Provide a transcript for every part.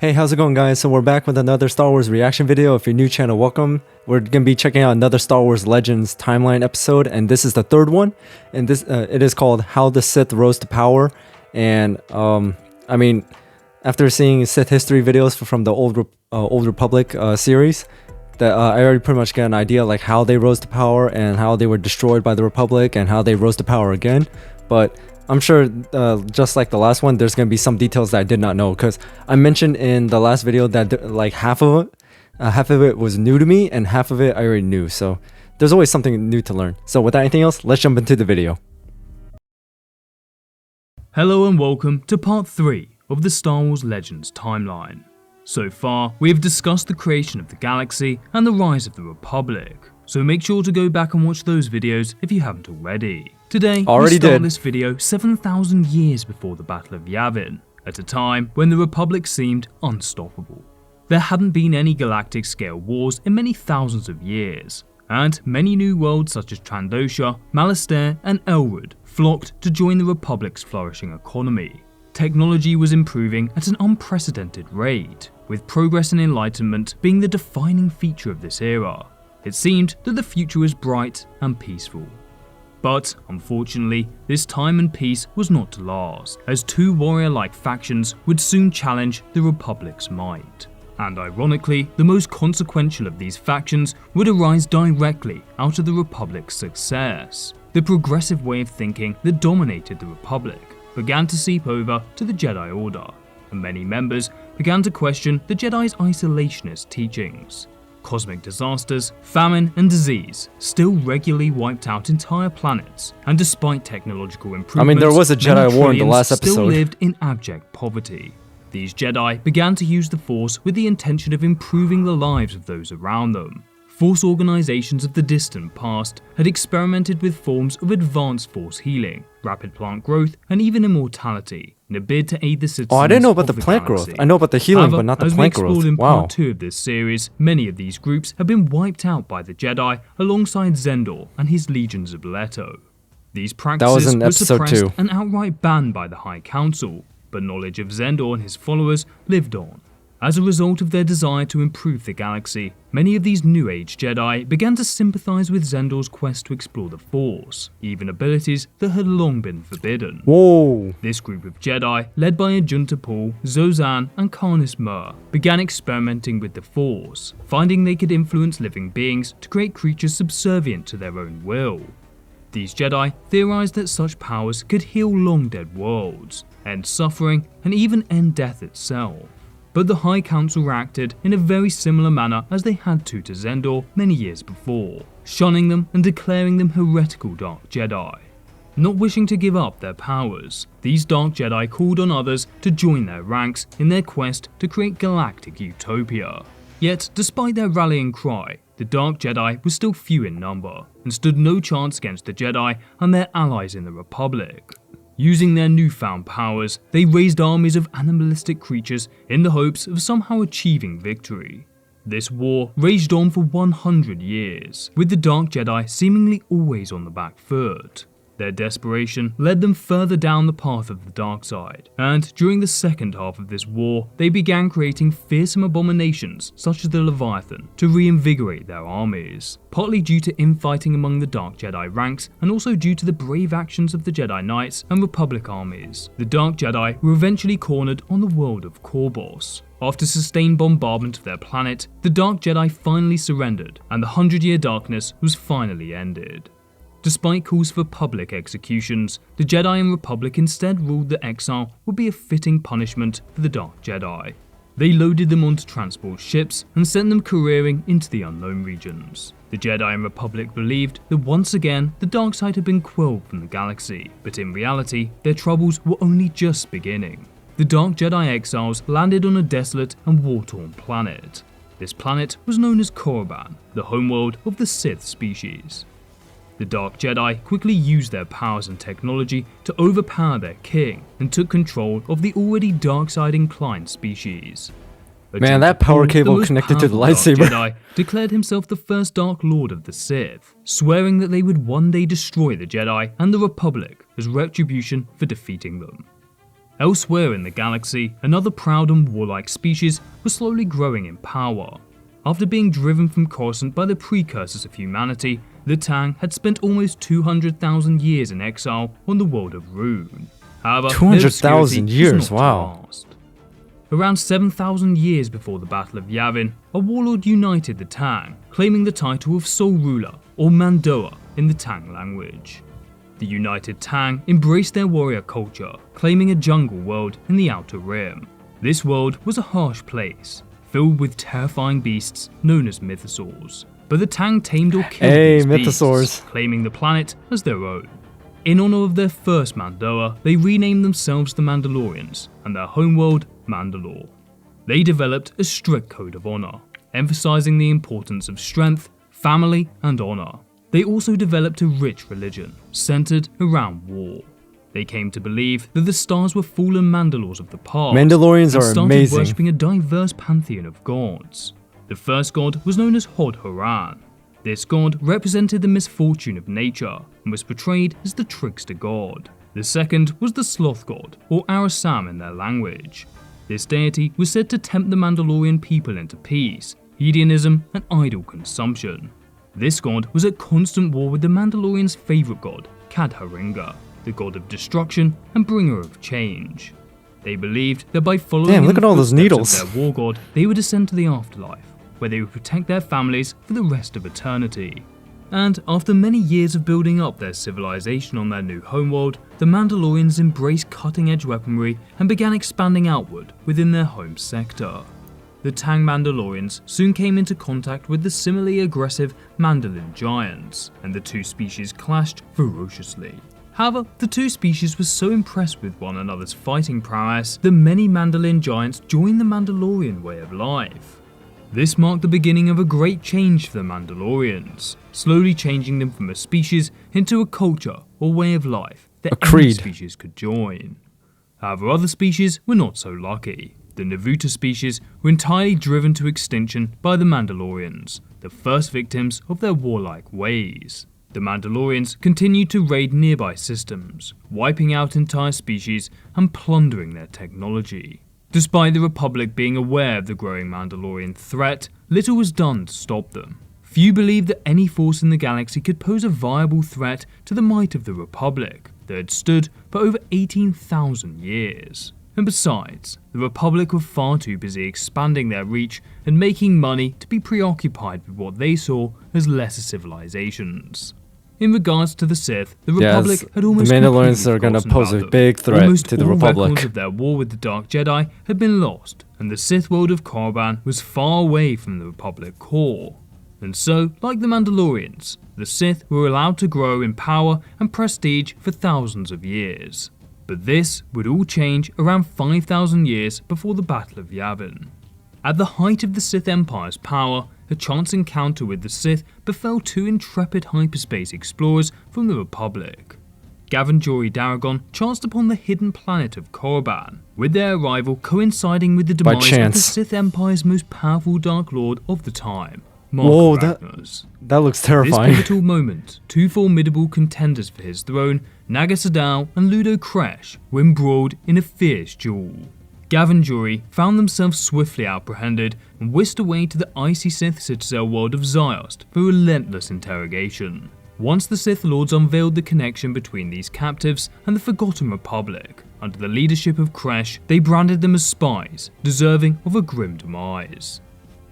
Hey, how's it going, guys? So we're back with another Star Wars reaction video. If you're new channel, welcome. We're gonna be checking out another Star Wars Legends timeline episode, and this is the third one. And this it is called "How the Sith Rose to Power." And I mean, after seeing Sith history videos from the Old Republic series, that I already pretty much get an idea like how they rose to power and how they were destroyed by the Republic and how they rose to power again. But I'm sure, just like the last one, there's gonna be some details that I did not know, because I mentioned in the last video that like half of it was new to me and half of it I already knew. So there's always something new to learn. So without anything else, let's jump into the video. Hello and welcome to part 3 of the Star Wars Legends timeline. So far, we have discussed the creation of the galaxy and the rise of the Republic, so make sure to go back and watch those videos if you haven't already. Today, we start this video 7,000 years before the Battle of Yavin, at a time when the Republic seemed unstoppable. There hadn't been any galactic scale wars in many thousands of years, and many new worlds such as Trandosha, Malastare and Elwood flocked to join the Republic's flourishing economy. Technology was improving at an unprecedented rate, with progress and enlightenment being the defining feature of this era. It seemed that the future was bright and peaceful. But, unfortunately, this time and peace was not to last, as two warrior-like factions would soon challenge the Republic's might. And ironically, the most consequential of these factions would arise directly out of the Republic's success. The progressive way of thinking that dominated the Republic began to seep over to the Jedi Order, and many members began to question the Jedi's isolationist teachings. Cosmic disasters, famine and disease still regularly wiped out entire planets, and despite technological improvements, there was a Jedi War in the last episode. Still lived in abject poverty. These Jedi began to use the Force with the intention of improving the lives of those around them. Force organizations of the distant past had experimented with forms of advanced Force healing, rapid plant growth, and even immortality in a bid to aid the citizens. Oh, I didn't know about the plant growth. I know about the healing, but not the plant growth. As we explored in part 2 of this series, many of these groups have been wiped out by the Jedi alongside Zendor and his legions of Leto. These practices were suppressed and outright banned by the High Council, but knowledge of Zendor and his followers lived on. As a result of their desire to improve the galaxy, many of these New Age Jedi began to sympathize with Zendor's quest to explore the Force, even abilities that had long been forbidden. Whoa! This group of Jedi, led by Ajunta Paul, Zozan, and Karnis Mur, began experimenting with the Force, finding they could influence living beings to create creatures subservient to their own will. These Jedi theorized that such powers could heal long-dead worlds, end suffering, and even end death itself. But the High Council reacted in a very similar manner as they had to Zendor many years before, shunning them and declaring them heretical Dark Jedi. Not wishing to give up their powers, these Dark Jedi called on others to join their ranks in their quest to create galactic utopia. Yet, despite their rallying cry, the Dark Jedi were still few in number, and stood no chance against the Jedi and their allies in the Republic. Using their newfound powers, they raised armies of animalistic creatures in the hopes of somehow achieving victory. This war raged on for 100 years, with the Dark Jedi seemingly always on the back foot. Their desperation led them further down the path of the dark side, and during the second half of this war, they began creating fearsome abominations such as the Leviathan to reinvigorate their armies, partly due to infighting among the Dark Jedi ranks and also due to the brave actions of the Jedi Knights and Republic armies. The Dark Jedi were eventually cornered on the world of Korbos. After sustained bombardment of their planet, the Dark Jedi finally surrendered, and the 100-year darkness was finally ended. Despite calls for public executions, the Jedi and Republic instead ruled that exile would be a fitting punishment for the Dark Jedi. They loaded them onto transport ships and sent them careering into the unknown regions. The Jedi and Republic believed that once again the dark side had been quelled from the galaxy, but in reality their troubles were only just beginning. The Dark Jedi exiles landed on a desolate and war-torn planet. This planet was known as Korriban, the homeworld of the Sith species. The Dark Jedi quickly used their powers and technology to overpower their king and took control of the already dark side inclined species. Man, that power cable connected to the lightsaber. Jedi declared himself the first Dark Lord of the Sith, swearing that they would one day destroy the Jedi and the Republic as retribution for defeating them. Elsewhere in the galaxy, another proud and warlike species was slowly growing in power. After being driven from Coruscant by the precursors of humanity, the Tang had spent almost 200,000 years in exile on the world of Rune. However, 200,000 years, wow. Around 7,000 years before the Battle of Yavin, a warlord united the Tang, claiming the title of sole ruler, or Mandoa in the Tang language. The united Tang embraced their warrior culture, claiming a jungle world in the Outer Rim. This world was a harsh place, filled with terrifying beasts known as mythosaurs. But the Tang tamed or killed these beasts, claiming the planet as their own. In honor of their first Mandoa, they renamed themselves the Mandalorians, and their homeworld, Mandalore. They developed a strict code of honor, emphasizing the importance of strength, family, and honor. They also developed a rich religion, centered around war. They came to believe that the stars were fallen Mandalores of the past, Mandalorians and are started amazing. worshipping a diverse pantheon of gods. The first god was known as Hod Horan. This god represented the misfortune of nature and was portrayed as the trickster god. The second was the sloth god, or Arasam in their language. This deity was said to tempt the Mandalorian people into peace, hedonism, and idle consumption. This god was at constant war with the Mandalorians' favourite god, Kadharinga, the god of destruction and bringer of change. They believed that by following look at all those needles. of their war god, they would ascend to the afterlife, where they would protect their families for the rest of eternity. And after many years of building up their civilization on their new homeworld, the Mandalorians embraced cutting-edge weaponry and began expanding outward within their home sector. The Tang Mandalorians soon came into contact with the similarly aggressive Mandalorian giants, and the two species clashed ferociously. However, the two species were so impressed with one another's fighting prowess that many Mandalorian giants joined the Mandalorian way of life. This marked the beginning of a great change for the Mandalorians, slowly changing them from a species into a culture or way of life that any species could join. However, other species were not so lucky. The Navuta species were entirely driven to extinction by the Mandalorians, the first victims of their warlike ways. The Mandalorians continued to raid nearby systems, wiping out entire species and plundering their technology. Despite the Republic being aware of the growing Mandalorian threat, little was done to stop them. Few believed that any force in the galaxy could pose a viable threat to the might of the Republic that had stood for over 18,000 years. And besides, the Republic were far too busy expanding their reach and making money to be preoccupied with what they saw as lesser civilizations. In regards to the Sith, the Republic had almost the Mandalorians are going to pose a big threat to the Republic. Almost all records of their war with the Dark Jedi had been lost, and the Sith world of Korriban was far away from the Republic core. And so, like the Mandalorians, the Sith were allowed to grow in power and prestige for thousands of years. But this would all change around 5,000 years before the Battle of Yavin. At the height of the Sith Empire's power, a chance encounter with the Sith befell two intrepid hyperspace explorers from the Republic. Gavin Jory Daragon chanced upon the hidden planet of Korriban, with their arrival coinciding with the demise of the Sith Empire's most powerful Dark Lord of the time, Mark Ragnos. That looks terrifying. This pivotal moment, two formidable contenders for his throne, Naga Sadow and Ludo Kresh, were embroiled in a fierce duel. Gavin Jory found themselves swiftly apprehended and whisked away to the icy Sith citadel world of Ziost for relentless interrogation. Once the Sith Lords unveiled the connection between these captives and the Forgotten Republic, under the leadership of Kresh, they branded them as spies, deserving of a grim demise.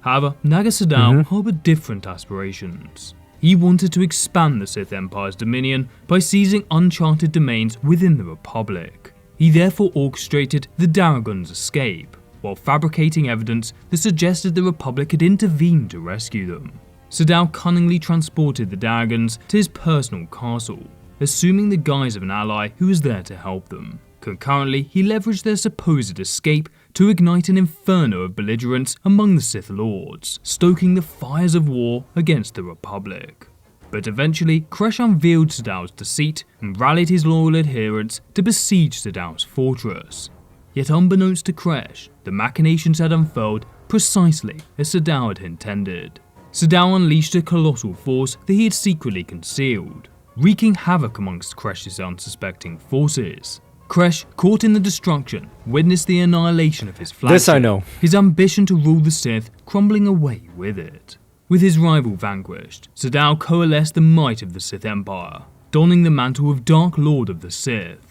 However, Naga Sadow harbored different aspirations. He wanted to expand the Sith Empire's dominion by seizing uncharted domains within the Republic. He therefore orchestrated the Daragons' escape, while fabricating evidence that suggested the Republic had intervened to rescue them. Sadow cunningly transported the Daragons to his personal castle, assuming the guise of an ally who was there to help them. Concurrently, he leveraged their supposed escape to ignite an inferno of belligerence among the Sith Lords, stoking the fires of war against the Republic. But eventually, Kresh unveiled Sadow's deceit and rallied his loyal adherents to besiege Sadow's fortress. Yet unbeknownst to Kresh, the machinations had unfurled precisely as Sadow had intended. Sadow unleashed a colossal force that he had secretly concealed, wreaking havoc amongst Kresh's unsuspecting forces. Kresh, caught in the destruction, witnessed the annihilation of his flagship. This I know. His ambition to rule the Sith crumbling away with it. With his rival vanquished, Sadao coalesced the might of the Sith Empire, donning the mantle of Dark Lord of the Sith.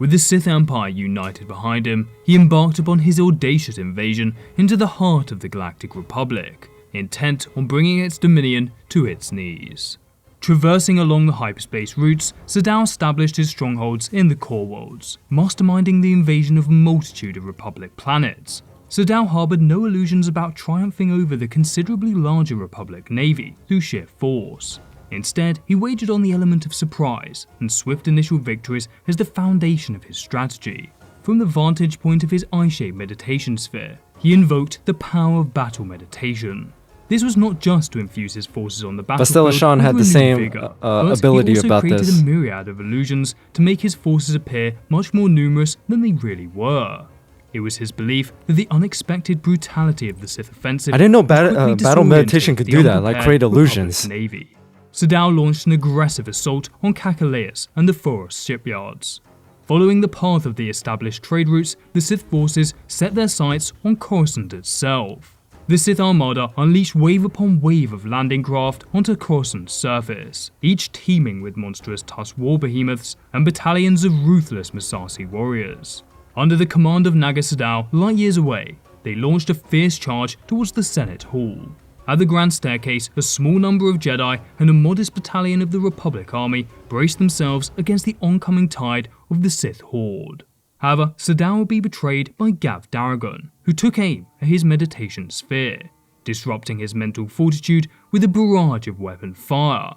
With the Sith Empire united behind him, he embarked upon his audacious invasion into the heart of the Galactic Republic, intent on bringing its dominion to its knees. Traversing along the hyperspace routes, Sadao established his strongholds in the core worlds, masterminding the invasion of a multitude of Republic planets. Sadao harbored no illusions about triumphing over the considerably larger Republic Navy through sheer force. Instead, he wagered on the element of surprise and swift initial victories as the foundation of his strategy. From the vantage point of his eye-shaped meditation sphere, he invoked the power of battle meditation. This was not just to infuse his forces on the battlefield But still, Sean had the same ability about this. He also created a myriad of illusions to make his forces appear much more numerous than they really were. It was his belief that the unexpected brutality of the Sith offensive. I didn't know battle meditation could do that, like create illusions. Navy. Sadao launched an aggressive assault on Kakaleus and the forest shipyards. Following the path of the established trade routes, the Sith forces set their sights on Coruscant itself. The Sith Armada unleashed wave upon wave of landing craft onto Coruscant's surface, each teeming with monstrous tusked war behemoths and battalions of ruthless Massassi warriors. Under the command of Naga Sadao, light years away, they launched a fierce charge towards the Senate Hall. At the Grand Staircase, a small number of Jedi and a modest battalion of the Republic Army braced themselves against the oncoming tide of the Sith Horde. However, Sadao would be betrayed by Gav Daragon, who took aim at his meditation sphere, disrupting his mental fortitude with a barrage of weapon fire.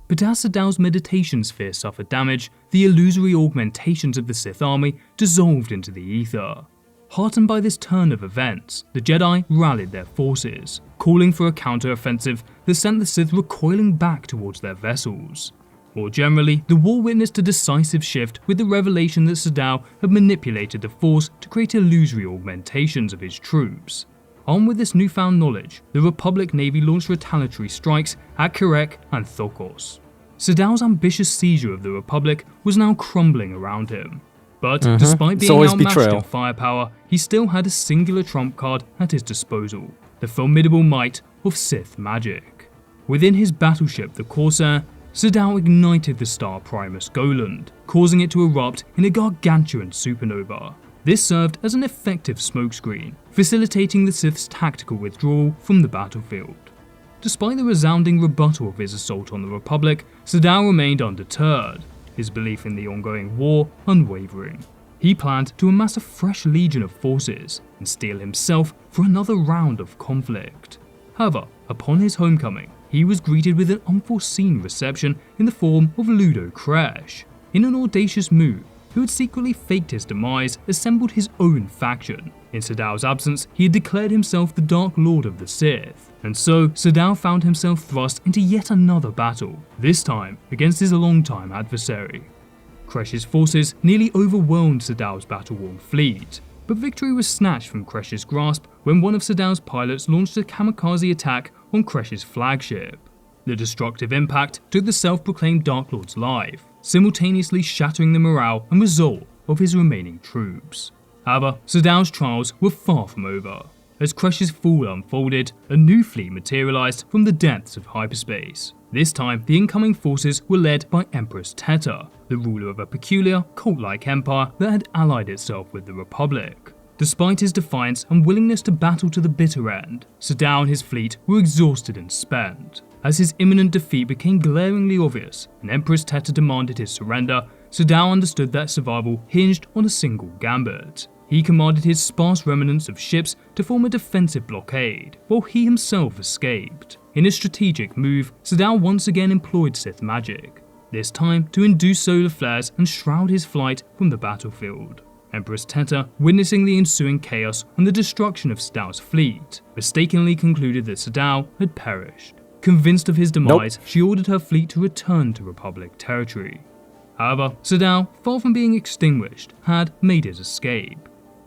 But as Sadao's meditation sphere suffered damage, the illusory augmentations of the Sith army dissolved into the ether. Heartened by this turn of events, the Jedi rallied their forces, calling for a counter-offensive that sent the Sith recoiling back towards their vessels. More generally, the war witnessed a decisive shift with the revelation that Sadao had manipulated the Force to create illusory augmentations of his troops. Armed with this newfound knowledge, the Republic Navy launched retaliatory strikes at Kirek and Thokos. Sadao's ambitious seizure of the Republic was now crumbling around him. But despite being outmatched in firepower, he still had a singular trump card at his disposal, the formidable might of Sith magic. Within his battleship, the Corsair, Sadao ignited the star Primus Goland, causing it to erupt in a gargantuan supernova. This served as an effective smokescreen, facilitating the Sith's tactical withdrawal from the battlefield. Despite the resounding rebuttal of his assault on the Republic, Sadao remained undeterred, his belief in the ongoing war unwavering. He planned to amass a fresh legion of forces and steel himself for another round of conflict. However, upon his homecoming, he was greeted with an unforeseen reception in the form of Ludo Kresh. In an audacious move, who had secretly faked his demise, assembled his own faction. In Sadao's absence, he had declared himself the Dark Lord of the Sith, and so Sadao found himself thrust into yet another battle, this time against his longtime adversary. Kresh's forces nearly overwhelmed Sadao's battle-worn fleet, but victory was snatched from Kresh's grasp when one of Sadao's pilots launched a kamikaze attack on Kresh's flagship. The destructive impact took the self-proclaimed Dark Lord's life, simultaneously shattering the morale and resolve of his remaining troops. However, Sadao's trials were far from over. As Kresh's fall unfolded, a new fleet materialized from the depths of hyperspace. This time, the incoming forces were led by Empress Teta, the ruler of a peculiar, cult-like empire that had allied itself with the Republic. Despite his defiance and willingness to battle to the bitter end, Sadao and his fleet were exhausted and spent. As his imminent defeat became glaringly obvious and Empress Teta demanded his surrender, Sadao understood that survival hinged on a single gambit. He commanded his sparse remnants of ships to form a defensive blockade, while he himself escaped. In a strategic move, Sadao once again employed Sith magic, this time to induce solar flares and shroud his flight from the battlefield. Empress Teta, witnessing the ensuing chaos and the destruction of Sadao's fleet, mistakenly concluded that Sadao had perished. Convinced of his demise, she ordered her fleet to return to Republic territory. However, Sadao, far from being extinguished, had made his escape.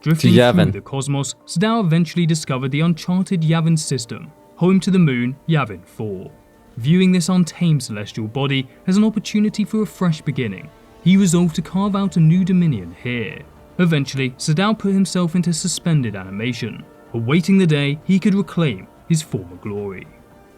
Drifting through the cosmos, Sadao eventually discovered the uncharted Yavin system, home to the moon Yavin 4. Viewing this untamed celestial body as an opportunity for a fresh beginning, he resolved to carve out a new dominion here. Eventually, Sadao put himself into suspended animation, awaiting the day he could reclaim his former glory.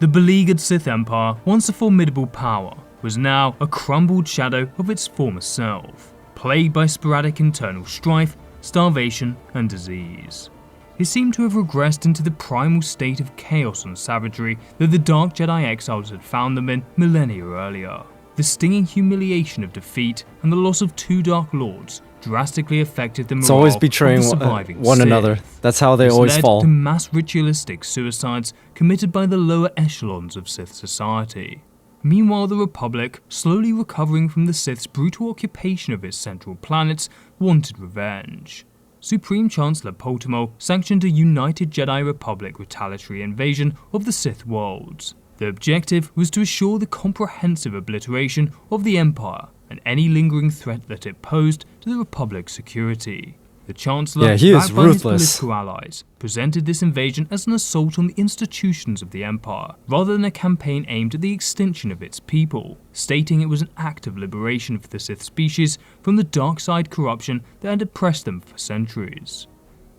The beleaguered Sith Empire, once a formidable power, was now a crumbled shadow of its former self, plagued by sporadic internal strife, starvation, and disease. It seemed to have regressed into the primal state of chaos and savagery that the Dark Jedi exiles had found them in millennia earlier. The stinging humiliation of defeat and the loss of 2 Dark Lords drastically affected the morale It's always betraying of the surviving one Sith. another. That's how they This always led fall. to mass ritualistic suicides committed by the lower echelons of Sith society. Meanwhile, the Republic, slowly recovering from the Sith's brutal occupation of its central planets, wanted revenge. Supreme Chancellor Poltamo sanctioned a united Jedi Republic retaliatory invasion of the Sith worlds. The objective was to assure the comprehensive obliteration of the Empire and any lingering threat that it posed to the Republic's security. The Chancellor, he is backed by his ruthless. political allies, presented this invasion as an assault on the institutions of the Empire, rather than a campaign aimed at the extinction of its people, stating it was an act of liberation for the Sith species from the dark side corruption that had oppressed them for centuries.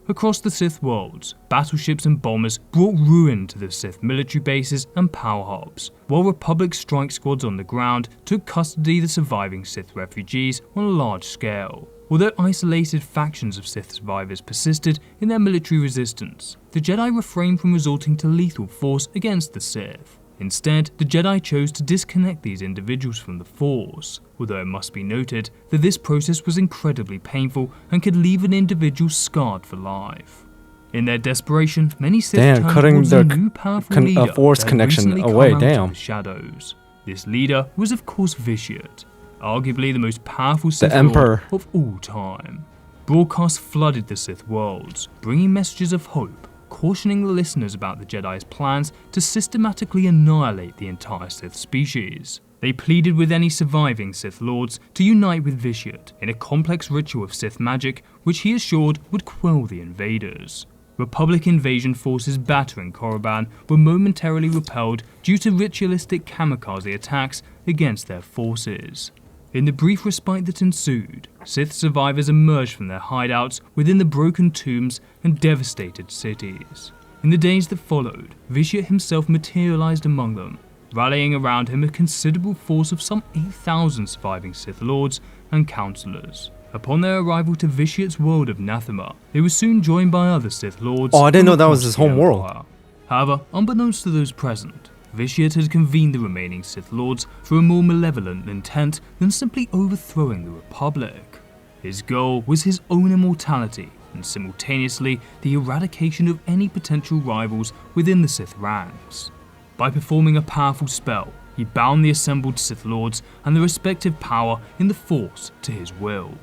Across the Sith worlds, battleships and bombers brought ruin to the Sith military bases and power hubs, while Republic strike squads on the ground took custody of the surviving Sith refugees on a large scale. Although isolated factions of Sith survivors persisted in their military resistance, the Jedi refrained from resorting to lethal force against the Sith. Instead, the Jedi chose to disconnect these individuals from the Force, although it must be noted that this process was incredibly painful and could leave an individual scarred for life. In their desperation, many Sith turned cutting towards their a new powerful leader Force that had connection recently away, come out of damn. the shadows. This leader was of course Vitiate, arguably the most powerful Sith The Emperor. Lord of all time. Broadcasts flooded the Sith worlds, bringing messages of hope, cautioning the listeners about the Jedi's plans to systematically annihilate the entire Sith species. They pleaded with any surviving Sith Lords to unite with Vitiate in a complex ritual of Sith magic which he assured would quell the invaders. Republic invasion forces battering Korriban were momentarily repelled due to ritualistic kamikaze attacks against their forces. In the brief respite that ensued, Sith survivors emerged from their hideouts within the broken tombs and devastated cities. In the days that followed, Vitiate himself materialized among them, rallying around him a considerable force of some 8,000 surviving Sith Lords and Counselors. Upon their arrival to Vitiate's world of Nathema, they were soon joined by other Sith Lords. Oh, I didn't from know that was across his the home world. Empire. However, unbeknownst to those present, Vitiate had convened the remaining Sith Lords for a more malevolent intent than simply overthrowing the Republic. His goal was his own immortality and simultaneously the eradication of any potential rivals within the Sith ranks. By performing a powerful spell, he bound the assembled Sith Lords and their respective power in the Force to his will.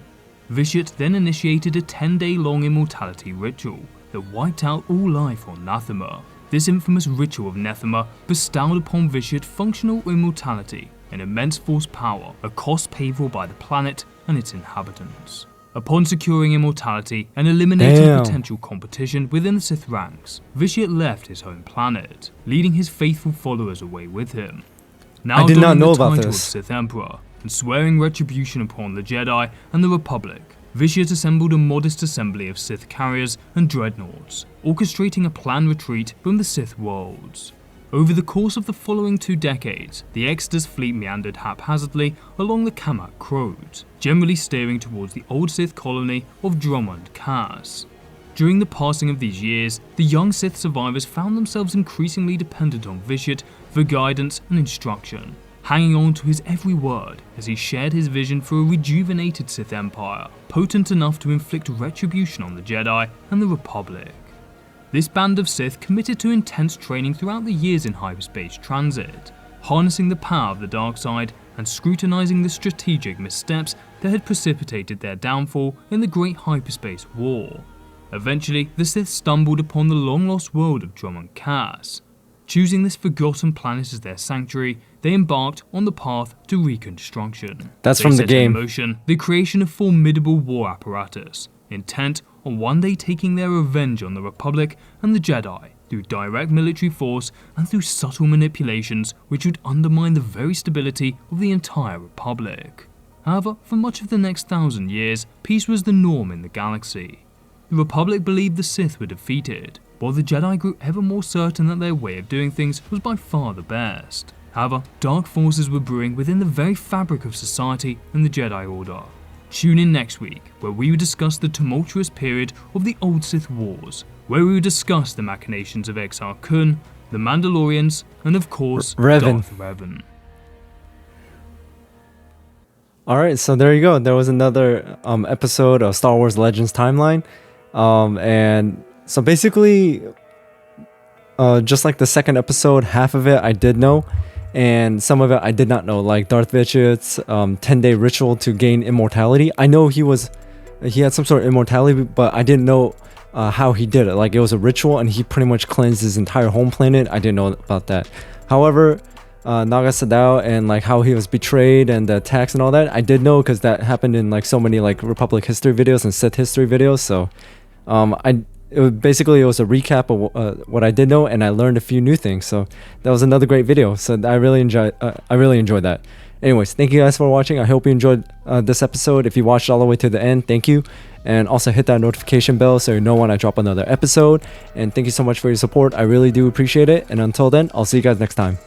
Vitiate then initiated a 10-day-long immortality ritual that wiped out all life on Nathema. This infamous ritual of Nathema bestowed upon Vitiate functional immortality and immense force power, a cost paid for by the planet and its inhabitants. Upon securing immortality and eliminating potential competition within the Sith ranks, Vitiate left his home planet, leading his faithful followers away with him. Now I did not donning know the about title of this. Sith Emperor and swearing retribution upon the Jedi and the Republic, Vitiate assembled a modest assembly of Sith carriers and dreadnoughts, orchestrating a planned retreat from the Sith worlds. Over the course of the following 2 decades, the Exodus fleet meandered haphazardly along the Kamak Road, generally steering towards the old Sith colony of Drummond Cass. During the passing of these years, the young Sith survivors found themselves increasingly dependent on Vitiate for guidance and instruction, hanging on to his every word as he shared his vision for a rejuvenated Sith Empire, potent enough to inflict retribution on the Jedi and the Republic. This band of Sith committed to intense training throughout the years in hyperspace transit, harnessing the power of the dark side and scrutinizing the strategic missteps that had precipitated their downfall in the Great Hyperspace War. Eventually, the Sith stumbled upon the long-lost world of Drummond Cass. Choosing this forgotten planet as their sanctuary, they embarked on the path to reconstruction. That's They from the set game. in motion the creation of formidable war apparatus, intent on one day taking their revenge on the Republic and the Jedi through direct military force and through subtle manipulations which would undermine the very stability of the entire Republic. However, for much of the next 1,000 years, peace was the norm in the galaxy. The Republic believed the Sith were defeated, while the Jedi grew ever more certain that their way of doing things was by far the best. However, dark forces were brewing within the very fabric of society and the Jedi Order. Tune in next week, where we will discuss the tumultuous period of the Old Sith Wars, where we will discuss the machinations of Exar Kun, the Mandalorians, and of course, Darth Revan. Alright, so there you go. There was another episode of Star Wars Legends Timeline. And so basically, just like the second episode, half of it I did know, and some of it I did not know, like Darth Vitiate's 10-day ritual to gain immortality. I know he had some sort of immortality, but I didn't know how he did it. Like, it was a ritual and he pretty much cleansed his entire home planet. I didn't know about that. However, Naga Sadao and like how he was betrayed and the attacks and all that, I did know because that happened in like so many like Republic history videos and Sith history videos. So it was a recap of what I did know, and I learned a few new things. So that was another great video. So I really enjoyed that. Anyways, thank you guys for watching. I hope you enjoyed this episode. If you watched all the way to the end, thank you. And also hit that notification bell so you know when I drop another episode. And thank you so much for your support. I really do appreciate it. And until then, I'll see you guys next time.